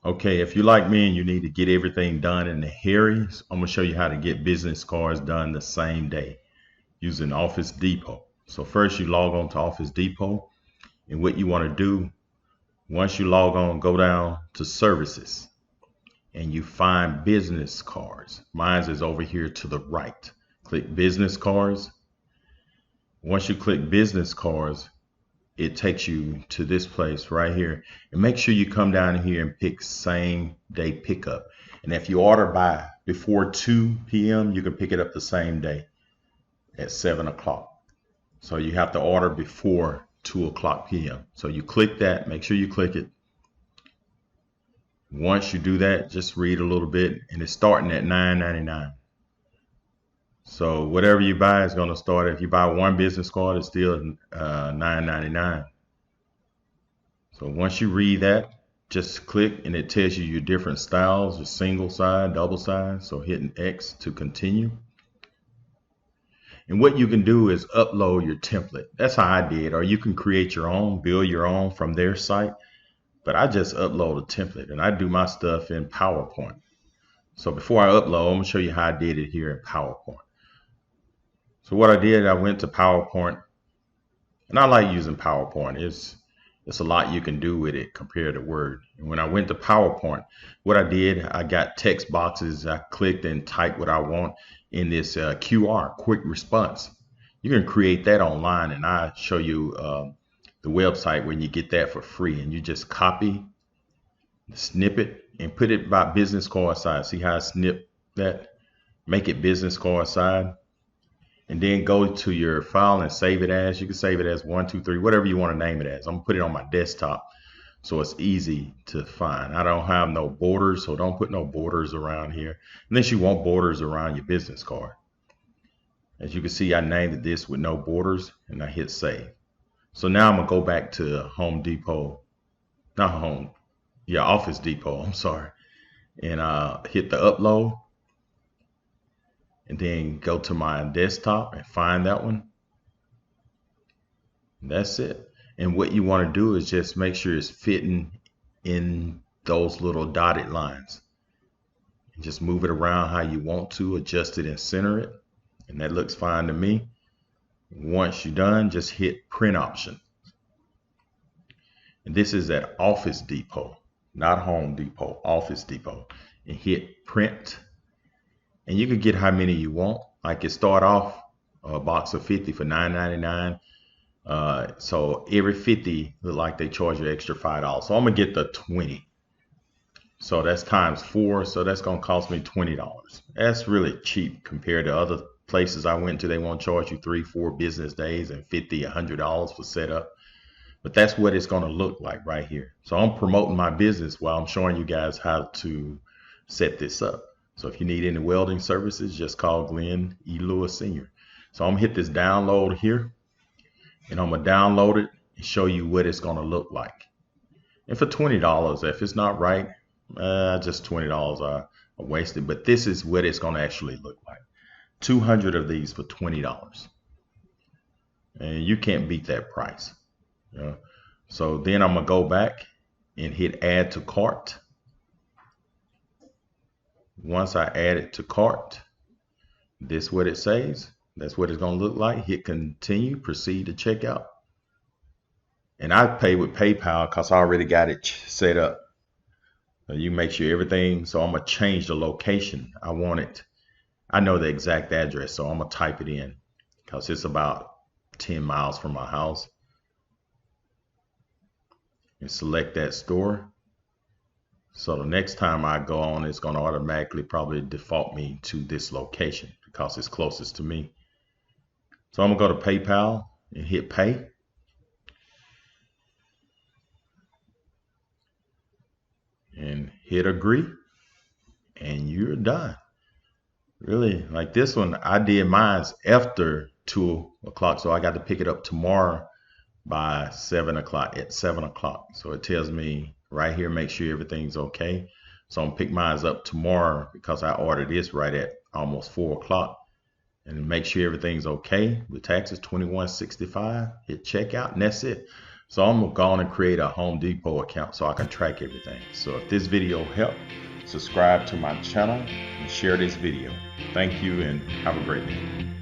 Okay, if you're like me and you need to get everything done in a hurry, I'm gonna show you how to get business cards done the same day using Office Depot. So first you log on to Office Depot, and what you want to do, once you log on, go down to services and you find business cards. Mine is over here to the right. Click business cards. Once you click business cards, it takes you to this place right here, and make sure you come down here and pick same day pickup. And if you order by before 2 p.m. you can pick it up the same day at 7 o'clock. So you have to order before 2 o'clock p.m. So you click that, make sure you click it. Once you do that, just read a little bit, and it's starting at $9.99. So whatever you buy is going to start. If you buy one business card, it's still $9.99. So once you read that, just click and it tells you your different styles, your single side, double side. So hitting X to continue. And what you can do is upload your template. That's how I did. Or you can create your own, build your own from their site. But I just upload a template and I do my stuff in PowerPoint. So before I upload, I'm going to show you how I did it here in PowerPoint. So what I did, I went to PowerPoint, and I like using PowerPoint. It's a lot you can do with it compared to Word. And when I went to PowerPoint, what I did, I got text boxes. I clicked and typed what I want in this QR, quick response. You can create that online, and I show you the website where you get that for free. And you just copy the snippet and put it by business card size. See how I snip that? Make it business card size. And then go to your file and save it as. You can save it as 1, 2, 3, whatever you want to name it as. I'm gonna put it on my desktop so it's easy to find. I don't have no borders, so don't put no borders around here unless you want borders around your business card. As you can see, I named this with no borders, and I hit save. So now I'm gonna go back to Home Depot, not Home, yeah, Office Depot. I'm sorry, and hit the upload. And then go to my desktop and find that one. That's it. And what you want to do is just make sure it's fitting in those little dotted lines. And just move it around how you want to, adjust it and center it. And that looks fine to me. Once you're done, just hit print option. And this is at Office Depot, not Home Depot, Office Depot. And hit print. And you can get how many you want. Like it start off a box of 50 for $9.99. So every 50 look like they charge you extra $5. So I'm gonna get the 20. So that's times 4. So that's gonna cost me $20. That's really cheap compared to other places I went to. They won't charge you 3, 4 business days and $50, $100 for setup. But that's what it's gonna look like right here. So I'm promoting my business while I'm showing you guys how to set this up. So if you need any welding services, just call Glenn E. Lewis Sr. So I'm gonna hit this download here, and I'm gonna download it and show you what it's gonna look like. And for $20, if it's not right, just $20 I wasted. But this is what it's gonna actually look like. 200 of these for $20, and you can't beat that price. You know? So then I'm gonna go back and hit add to cart. Once I add it to cart, this is what it says. That's what it's going to look like. Hit continue, proceed to checkout. And I pay with PayPal because I already got it set up. So you make sure everything. So I'm going to change the location. I want it. I know the exact address, so I'm going to type it in because it's about 10 miles from my house. And select that store. So the next time I go on, it's going to automatically probably default me to this location because it's closest to me. So I'm going to go to PayPal and hit pay. And hit agree. And you're done. Really, like this one, I did mine after 2 o'clock. So I got to pick it up tomorrow by 7 o'clock, at 7 o'clock. So it tells me right here, make sure everything's okay. So I'm gonna pick mine up tomorrow because I ordered this right at almost 4 o'clock. And make sure everything's okay. The tax is $21.65. Hit checkout, and that's it. So I'm going to create a Home Depot account so I can track everything. So if this video helped, subscribe to my channel and share this video. Thank you and have a great day.